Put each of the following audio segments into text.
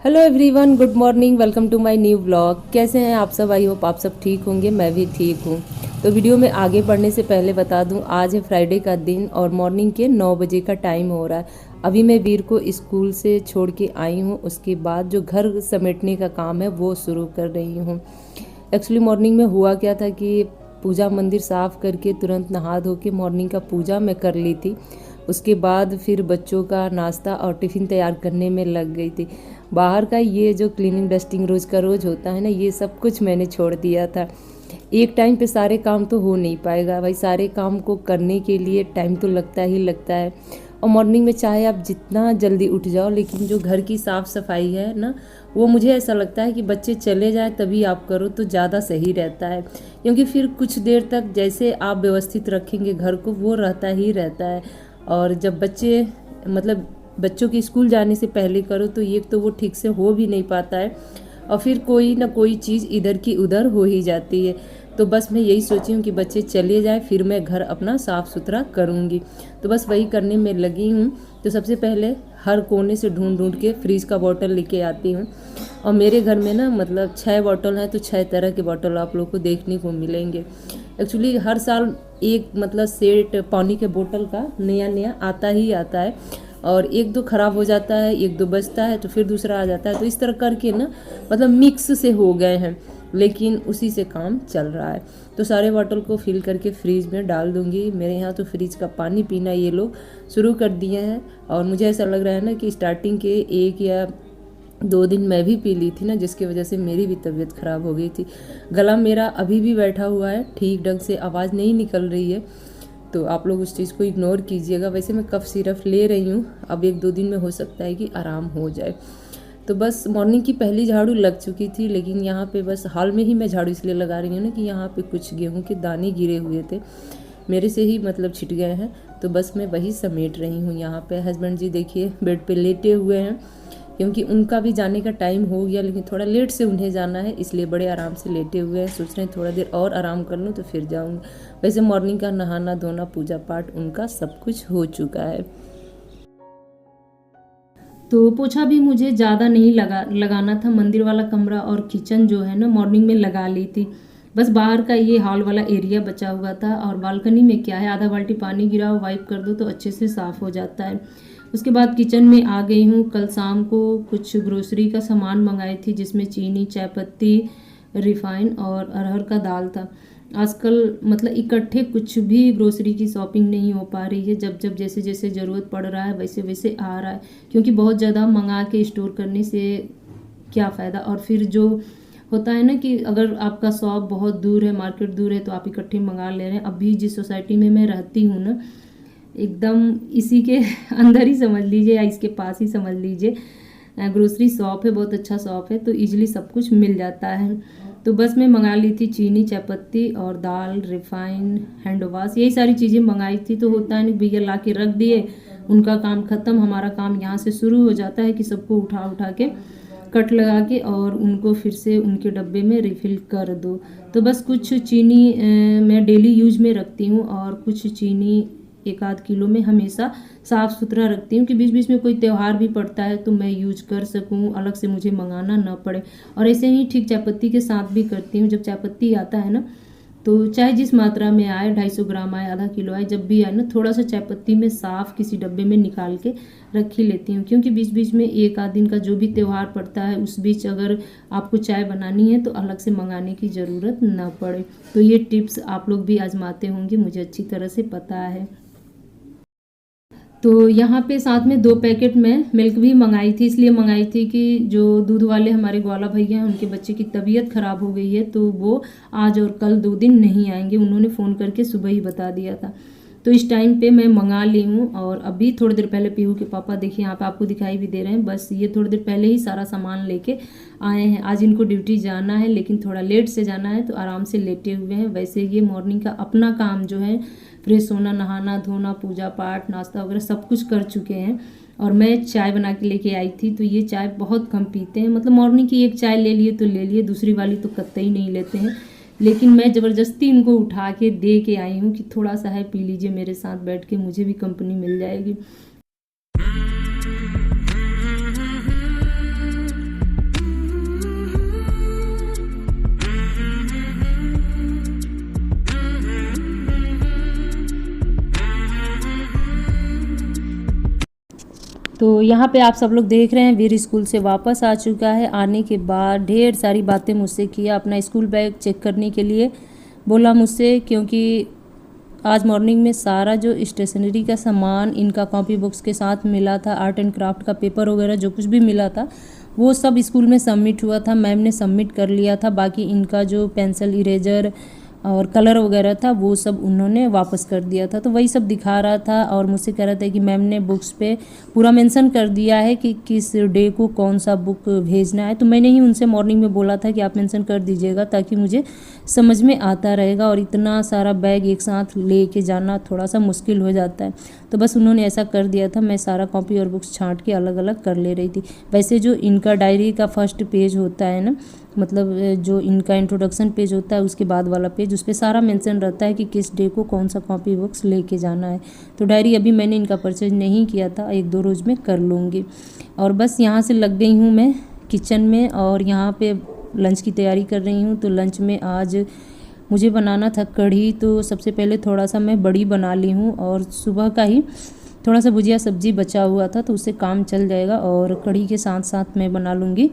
Hello everyone, good morning. Welcome to my new vlog. कैसे हैं आप सब? आई होप आप सब ठीक होंगे। मैं भी ठीक हूँ। तो वीडियो में आगे बढ़ने से पहले बता दूं, आज है फ्राइडे का दिन और मॉर्निंग के 9 बजे का टाइम हो रहा है। अभी मैं वीर को स्कूल से छोड़ के आई हूँ। उसके बाद जो घर समेटने का काम है वो शुरू कर रही हूँ। एक्चुअली मॉर्निंग में हुआ क्या था कि पूजा मंदिर साफ़ करके तुरंत नहा धो के मॉर्निंग का पूजा मैं कर ली थी। उसके बाद फिर बच्चों का नाश्ता और टिफ़िन तैयार करने में लग गई थी। बाहर का ये जो क्लीनिंग डस्टिंग रोज़ का रोज़ होता है ना, ये सब कुछ मैंने छोड़ दिया था। एक टाइम पे सारे काम तो हो नहीं पाएगा भाई, सारे काम को करने के लिए टाइम तो लगता ही लगता है। और मॉर्निंग में चाहे आप जितना जल्दी उठ जाओ, लेकिन जो घर की साफ़ सफाई है ना, वो मुझे ऐसा लगता है कि बच्चे चले जाए तभी आप करो तो ज़्यादा सही रहता है। क्योंकि फिर कुछ देर तक जैसे आप व्यवस्थित रखेंगे घर को, वो रहता ही रहता है। और जब बच्चे मतलब बच्चों के स्कूल जाने से पहले करो तो ये तो वो ठीक से हो भी नहीं पाता है और फिर कोई ना कोई चीज़ इधर की उधर हो ही जाती है। तो बस मैं यही सोची हूँ कि बच्चे चले जाएं फिर मैं घर अपना साफ़ सुथरा करूँगी। तो बस वही करने में लगी हूँ। तो सबसे पहले हर कोने से ढूंढ ढूंढ के फ्रीज का बॉटल लेके आती हूँ। और मेरे घर में ना मतलब 6 बॉटल हैं, तो 6 तरह के बॉटल आप लोग को देखने को मिलेंगे। एक्चुअली हर साल एक मतलब सेट पानी के बोतल का नया नया आता ही आता है और एक दो ख़राब हो जाता है, एक दो बचता है तो फिर दूसरा आ जाता है। तो इस तरह करके ना मतलब मिक्स से हो गए हैं, लेकिन उसी से काम चल रहा है। तो सारे बॉटल को फिल करके फ्रीज में डाल दूंगी। मेरे यहाँ तो फ्रिज का पानी पीना ये लोग शुरू कर दिए हैं और मुझे ऐसा लग रहा है ना कि स्टार्टिंग के 1 या 2 दिन मैं भी पी ली थी ना, जिसकी वजह से मेरी भी तबीयत ख़राब हो गई थी। गला मेरा अभी भी बैठा हुआ है, ठीक ढंग से आवाज़ नहीं निकल रही है, तो आप लोग उस चीज़ को इग्नोर कीजिएगा। वैसे मैं कफ सिरप ले रही हूँ, अब 1-2 दिन में हो सकता है कि आराम हो जाए। तो बस मॉर्निंग की पहली झाड़ू लग चुकी थी, लेकिन यहाँ पे बस हाल में ही मैं झाड़ू इसलिए लगा रही हूँ ना कि यहाँ पे कुछ गेहूँ के दाने गिरे हुए थे, मेरे से ही मतलब छिट गए हैं। तो बस मैं वही समेट रही हूँ। यहाँ पे हस्बैंड जी देखिए बेड पे लेटे हुए हैं, क्योंकि उनका भी जाने का टाइम हो गया, लेकिन थोड़ा लेट से उन्हें जाना है, इसलिए बड़े आराम से लेटे हुए हैं। सोच रहे हैं थोड़ा देर और आराम कर लूँ तो फिर जाऊँगी। वैसे मॉर्निंग का नहाना धोना पूजा पाठ उनका सब कुछ हो चुका है। तो पोछा भी मुझे ज़्यादा नहीं लगाना था। मंदिर वाला कमरा और किचन जो है ना मॉर्निंग में लगा ली थी। बस बाहर का ये हॉल वाला एरिया बचा हुआ था और बालकनी में क्या है, आधा बाल्टी पानी गिरा हो, वाइप कर दो तो अच्छे से साफ़ हो जाता है। उसके बाद किचन में आ गई हूँ। कल शाम को कुछ ग्रोसरी का सामान मंगाई थी, जिसमें चीनी, चाय पत्ती, रिफाइन और अरहर का दाल था। आजकल मतलब इकट्ठे कुछ भी ग्रोसरी की शॉपिंग नहीं हो पा रही है। जब जब जैसे जैसे ज़रूरत पड़ रहा है वैसे वैसे आ रहा है, क्योंकि बहुत ज़्यादा मंगा के स्टोर करने से क्या फ़ायदा। और फिर जो होता है ना कि अगर आपका शॉप बहुत दूर है, मार्केट दूर है, तो आप इकट्ठे मंगा ले रहे हैं। अभी जिस सोसाइटी में मैं रहती हूँ ना, एकदम इसी के अंदर ही समझ लीजिए या इसके पास ही समझ लीजिए ग्रोसरी शॉप है, बहुत अच्छा शॉप है, तो इजीली सब कुछ मिल जाता है। तो बस मैं मंगा ली थी चीनी, चाय पत्ती और दाल, रिफाइन, हैंड वॉश, यही सारी चीज़ें मंगाई थी। तो होता है नहीं, भैया ला के रख दिए, उनका काम ख़त्म, हमारा काम यहाँ से शुरू हो जाता है कि सबको उठा उठा के कट लगा के और उनको फिर से उनके डब्बे में रिफ़िल कर दो। तो बस कुछ चीनी मैं डेली यूज में रखती हूँ और कुछ चीनी 1-8 किलो में हमेशा साफ़ सुथरा रखती हूँ कि बीच बीच में कोई त्यौहार भी पड़ता है तो मैं यूज कर सकूँ, अलग से मुझे मंगाना ना पड़े। और ऐसे ही ठीक चायपत्ती के साथ भी करती हूँ। जब चायपत्ती आता है ना, तो चाहे जिस मात्रा में आए, 250 ग्राम आए, आधा किलो आए, जब भी आए ना, थोड़ा सा चायपत्ती में साफ़ किसी डब्बे में निकाल के रख ही लेती हूँ। क्योंकि बीच बीच में 1-8 दिन का जो भी त्यौहार पड़ता है, उस बीच अगर आपको चाय बनानी है तो अलग से मंगाने की ज़रूरत ना पड़े। तो ये टिप्स आप लोग भी आजमाते होंगे, मुझे अच्छी तरह से पता है। तो यहाँ पे साथ में 2 पैकेट में मिल्क भी मंगाई थी। इसलिए मंगाई थी कि जो दूध वाले हमारे ग्वाला भैया हैं, उनके बच्चे की तबीयत ख़राब हो गई है, तो वो आज और कल 2 दिन नहीं आएंगे। उन्होंने फ़ोन करके सुबह ही बता दिया था। तो इस टाइम पे मैं मंगा ली हूँ। और अभी थोड़ी देर पहले पीहू के पापा देखिए यहाँ पे आपको दिखाई भी दे रहे हैं, बस ये थोड़ी देर पहले ही सारा सामान लेके आए हैं। आज इनको ड्यूटी जाना है, लेकिन थोड़ा लेट से जाना है, तो आराम से लेटे हुए हैं। वैसे ये मॉर्निंग का अपना काम जो है, फ्रेश होना, नहाना धोना, पूजा पाठ, नाश्ता वगैरह सब कुछ कर चुके हैं। और मैं चाय बना के लेके आई थी। तो ये चाय बहुत कम पीते हैं, मतलब मॉर्निंग की एक चाय ले लिए तो ले लिए, दूसरी वाली तो कतई नहीं लेते हैं। लेकिन मैं ज़बरदस्ती इनको उठा के दे के आई हूँ कि थोड़ा सा है, पी लीजिए मेरे साथ बैठ के, मुझे भी कंपनी मिल जाएगी। तो यहाँ पे आप सब लोग देख रहे हैं वीर स्कूल से वापस आ चुका है। आने के बाद ढेर सारी बातें मुझसे किया, अपना स्कूल बैग चेक करने के लिए बोला मुझसे, क्योंकि आज मॉर्निंग में सारा जो स्टेशनरी का सामान इनका कॉपी बुक्स के साथ मिला था, आर्ट एंड क्राफ्ट का पेपर वगैरह जो कुछ भी मिला था वो सब स्कूल में सबमिट हुआ था। मैम ने सबमिट कर लिया था। बाकी इनका जो पेंसिल, इरेजर और कलर वगैरह था वो सब उन्होंने वापस कर दिया था। तो वही सब दिखा रहा था और मुझसे कह रहा था कि मैम ने बुक्स पे पूरा मेंशन कर दिया है कि किस डे को कौन सा बुक भेजना है। तो मैंने ही उनसे मॉर्निंग में बोला था कि आप मेंशन कर दीजिएगा ताकि मुझे समझ में आता रहेगा, और इतना सारा बैग एक साथ लेके जाना थोड़ा सा मुश्किल हो जाता है। तो बस उन्होंने ऐसा कर दिया था। मैं सारा कॉपी और बुक्स छांट के अलग अलग कर ले रही थी। वैसे जो इनका डायरी का फर्स्ट पेज होता है ना, मतलब जो इनका इंट्रोडक्शन पेज होता है उसके बाद वाला पेज, उस पर सारा मेंशन रहता है कि किस डे को कौन सा कॉपी बुक्स लेके जाना है। तो डायरी अभी मैंने इनका परचेज नहीं किया था, 1-2 रोज़ में कर लूँगी। और बस यहाँ से लग गई हूँ मैं किचन में और यहाँ पे लंच की तैयारी कर रही हूँ। तो लंच में आज मुझे बनाना था कढ़ी। तो सबसे पहले थोड़ा सा मैं बड़ी बना ली हूँ और सुबह का ही थोड़ा सा भुजिया सब्जी बचा हुआ था तो उससे काम चल जाएगा। और कढ़ी के साथ साथ मैं बना लूँगी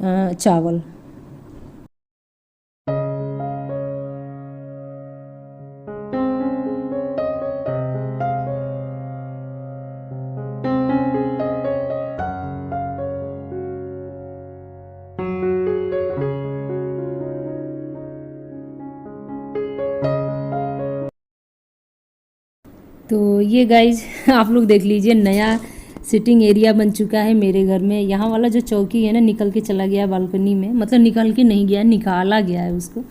चावल। तो ये गाइज आप लोग देख लीजिए, नया सिटिंग एरिया बन चुका है मेरे घर में। यहाँ वाला जो चौकी है ना, निकल के चला गया बालकनी में, मतलब निकल के नहीं गया, निकाला गया है उसको।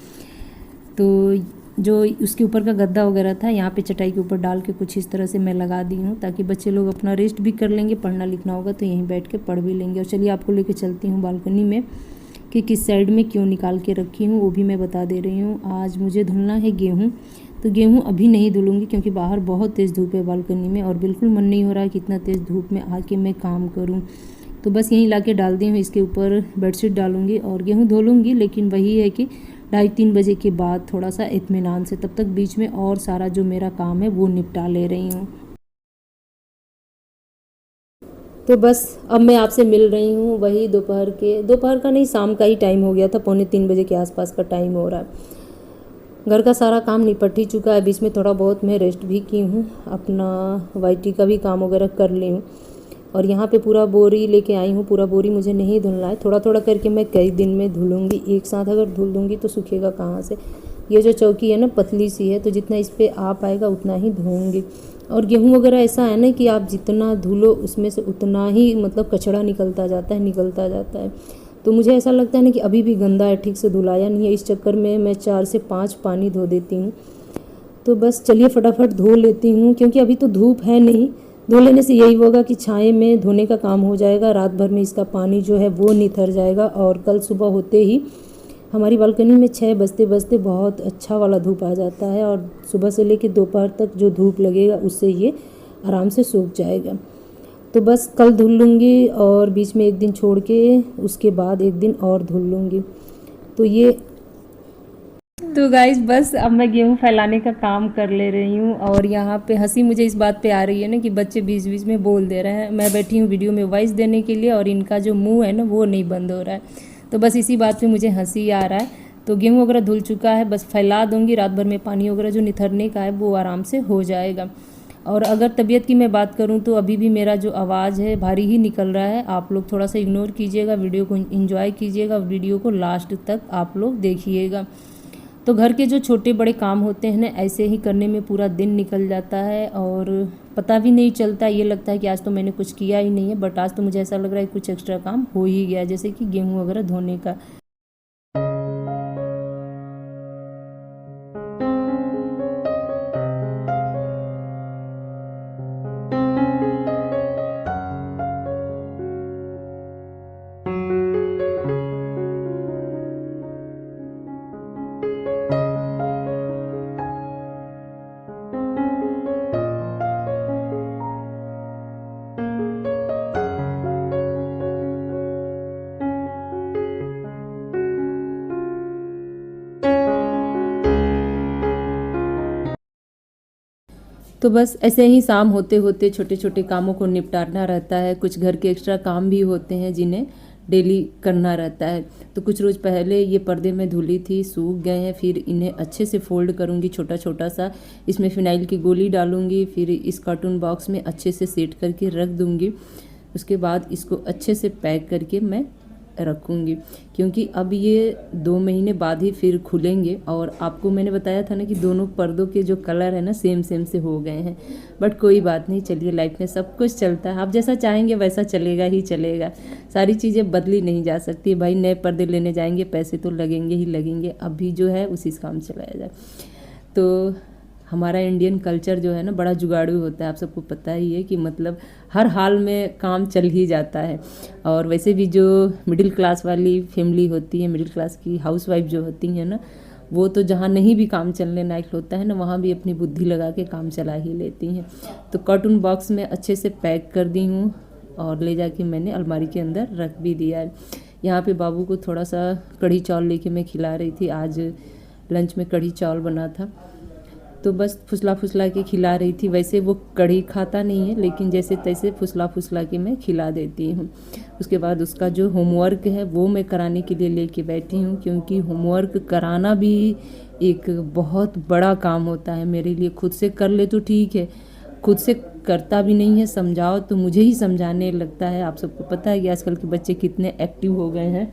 तो जो उसके ऊपर का गद्दा वगैरह था यहाँ पे चटाई के ऊपर डाल के कुछ इस तरह से मैं लगा दी हूँ ताकि बच्चे लोग अपना रेस्ट भी कर लेंगे, पढ़ना लिखना होगा तो यहीं बैठ के पढ़ भी लेंगे। और चलिए आपको लेके चलती हूँ बालकनी में कि किस साइड में क्यों निकाल के रखी हूँ वो भी मैं बता दे रही हूँ। आज मुझे धुलना है गेहूँ, तो गेहूँ अभी नहीं धुलूँगी क्योंकि बाहर बहुत तेज़ धूप है बालकनी में और बिल्कुल मन नहीं हो रहा है कि इतना तेज़ धूप में आके मैं काम करूँ। तो बस यहीं ला के डाल दी हूँ, इसके ऊपर बेडशीट डालूँगी और गेहूँ धो लूँगी। लेकिन वही है कि 2:30-3 बजे के बाद थोड़ा सा इत्मीनान से, तब तक बीच में और सारा जो मेरा काम है वो निपटा ले रही हूँ। तो बस अब मैं आपसे मिल रही हूँ वही दोपहर का नहीं, शाम का ही टाइम हो गया था, 2:45 बजे के आसपास का टाइम हो रहा है। घर का सारा काम निपट ही चुका है। बीच में थोड़ा बहुत मैं रेस्ट भी की हूँ, अपना वाईटी का भी काम वगैरह कर ली हूँ। और यहाँ पे पूरा बोरी लेके आई हूँ। पूरा बोरी मुझे नहीं धुलना है, थोड़ा थोड़ा करके मैं कई दिन में धुलूँगी। एक साथ अगर धुल दूँगी तो सूखेगा कहाँ से। ये जो चौकी है ना पतली सी है, तो जितना इस पर आ पाएगा उतना ही धोऊँगी। और गेहूँ वगैरह ऐसा है ना कि आप जितना धुलो उसमें से उतना ही मतलब कचरा निकलता जाता है। तो मुझे ऐसा लगता है ना कि अभी भी गंदा है, ठीक से धुलाया नहीं है। इस चक्कर में मैं 4 से 5 पानी धो देती हूँ। तो बस चलिए फटाफट धो लेती हूँ क्योंकि अभी तो धूप है नहीं। धो लेने से यही होगा कि छाए में धोने का काम हो जाएगा, रात भर में इसका पानी जो है वो निथर जाएगा और कल सुबह होते ही हमारी बालकनी में 6 बजते बजते बहुत अच्छा वाला धूप आ जाता है और सुबह से लेकर दोपहर तक जो धूप लगेगा उससे ये आराम से सूख जाएगा। तो बस कल धुल लूँगी और बीच में एक दिन छोड़ के उसके बाद एक दिन और धुल लूँगी। तो गाइज बस अब मैं गेहूँ फैलाने का काम कर ले रही हूँ। और यहाँ पे हंसी मुझे इस बात पे आ रही है ना कि बच्चे बीच बीच में बोल दे रहे हैं। मैं बैठी हूँ वीडियो में वॉइस देने के लिए और इनका जो मुंह है ना वो नहीं बंद हो रहा है। तो बस इसी बात पे मुझे हंसी आ रहा है। तो गेहूँ वगैरह धुल चुका है, बस फैला दूँगी। रात भर में पानी वगैरह जो निथरने का है वो आराम से हो जाएगा। और अगर तबीयत की मैं बात करूं तो अभी भी मेरा जो आवाज़ है भारी ही निकल रहा है। आप लोग थोड़ा सा इग्नोर कीजिएगा, वीडियो को एंजॉय कीजिएगा, वीडियो को लास्ट तक आप लोग देखिएगा। तो घर के जो छोटे बड़े काम होते हैं ना, ऐसे ही करने में पूरा दिन निकल जाता है और पता भी नहीं चलता। ये लगता है कि आज तो मैंने कुछ किया ही नहीं है, बट आज तो मुझे ऐसा लग रहा है कुछ एक्स्ट्रा काम हो ही गया, जैसे कि गेहूँ वगैरह धोने का। तो बस ऐसे ही शाम होते होते छोटे छोटे कामों को निपटाना रहता है। कुछ घर के एक्स्ट्रा काम भी होते हैं जिन्हें डेली करना रहता है। तो कुछ रोज़ पहले ये पर्दे में धुली थी, सूख गए हैं। फिर इन्हें अच्छे से फोल्ड करूँगी छोटा छोटा सा, इसमें फ़िनाइल की गोली डालूँगी, फिर इस कार्टून बॉक्स में अच्छे से सेट करके रख दूँगी। उसके बाद इसको अच्छे से पैक करके मैं रखूँगी, क्योंकि अब ये 2 महीने बाद ही फिर खुलेंगे। और आपको मैंने बताया था ना कि दोनों पर्दों के जो कलर है ना सेम सेम से हो गए हैं, बट कोई बात नहीं, चलिए लाइफ में सब कुछ चलता है। आप जैसा चाहेंगे वैसा चलेगा ही चलेगा, सारी चीज़ें बदली नहीं जा सकती भाई। नए पर्दे लेने जाएंगे पैसे तो लगेंगे ही लगेंगे, अभी जो है उसी से काम चलाया जाए। तो हमारा इंडियन कल्चर जो है ना बड़ा जुगाड़ू होता है, आप सबको पता ही है कि मतलब हर हाल में काम चल ही जाता है। और वैसे भी जो मिडिल क्लास वाली फैमिली होती है, मिडिल क्लास की हाउसवाइफ जो होती हैं ना, वो तो जहाँ नहीं भी काम चलने लायक होता है ना, वहाँ भी अपनी बुद्धि लगा के काम चला ही लेती हैं। तो कार्टून बॉक्स में अच्छे से पैक कर दी हूँ और ले जाके मैंने अलमारी के अंदर रख भी दिया है। यहाँ पे बाबू को थोड़ा सा कढ़ी चावल लेके मैं खिला रही थी, आज लंच में कढ़ी चावल बना था, तो बस फुसला फुसला के खिला रही थी। वैसे वो कढ़ी खाता नहीं है, लेकिन जैसे तैसे फुसला फुसला के मैं खिला देती हूँ। उसके बाद उसका जो होमवर्क है वो मैं कराने के लिए लेके बैठी हूँ, क्योंकि होमवर्क कराना भी एक बहुत बड़ा काम होता है मेरे लिए। खुद से कर ले तो ठीक है, खुद से करता भी नहीं है, समझाओ तो मुझे ही समझाने लगता है। आप सबको पता है कि आजकल के बच्चे कितने एक्टिव हो गए हैं,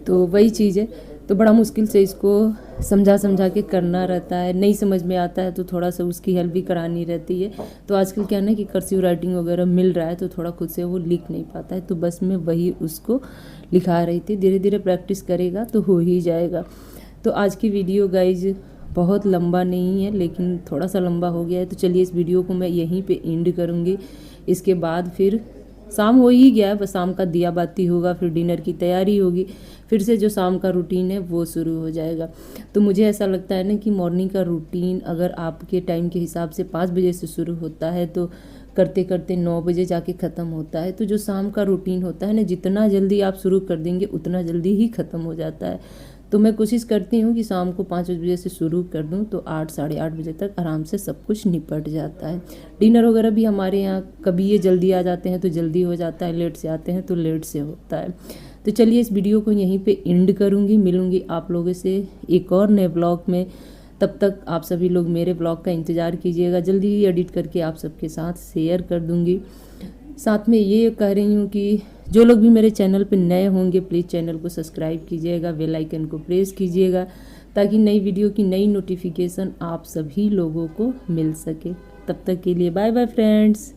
तो वही चीज़ है। तो बड़ा मुश्किल से इसको समझा समझा के करना रहता है, नहीं समझ में आता है तो थोड़ा सा उसकी हेल्प भी करानी रहती है। तो आजकल क्या है ना कि कर्सिव राइटिंग वगैरह मिल रहा है, तो थोड़ा खुद से वो लिख नहीं पाता है, तो बस मैं वही उसको लिखा रही थी। धीरे धीरे प्रैक्टिस करेगा तो हो ही जाएगा। तो आज की वीडियो गाइज बहुत लंबा नहीं है, लेकिन थोड़ा सा लंबा हो गया है, तो चलिए इस वीडियो को मैं यहीं पे एंड करूँगी। इसके बाद फिर शाम हो ही गया है, बस शाम का दिया बाती होगा, फिर डिनर की तैयारी होगी, फिर से जो शाम का रूटीन है वो शुरू हो जाएगा। तो मुझे ऐसा लगता है ना कि मॉर्निंग का रूटीन अगर आपके टाइम के हिसाब से 5 बजे से शुरू होता है तो करते करते 9 बजे जाके ख़त्म होता है। तो जो शाम का रूटीन होता है ना, जितना जल्दी आप शुरू कर देंगे उतना जल्दी ही ख़त्म हो जाता है। तो मैं कोशिश करती हूँ कि शाम को 5 बजे से शुरू कर दूँ तो 8 साढ़े 8 बजे तक आराम से सब कुछ निपट जाता है। डिनर वगैरह भी हमारे यहाँ कभी ये जल्दी आ जाते हैं तो जल्दी हो जाता है, लेट से आते हैं तो लेट से होता है। तो चलिए इस वीडियो को यहीं पे एंड करूँगी, मिलूँगी आप लोगों से एक और नए ब्लॉग में। तब तक आप सभी लोग मेरे ब्लॉग का इंतज़ार कीजिएगा, जल्दी ही एडिट करके आप सबके साथ शेयर कर दूँगी। साथ में ये कह रही हूँ कि जो लोग भी मेरे चैनल पे नए होंगे प्लीज़ चैनल को सब्सक्राइब कीजिएगा, बेल आइकन को प्रेस कीजिएगा, ताकि नई वीडियो की नई नोटिफिकेशन आप सभी लोगों को मिल सके। तब तक के लिए बाय बाय फ्रेंड्स।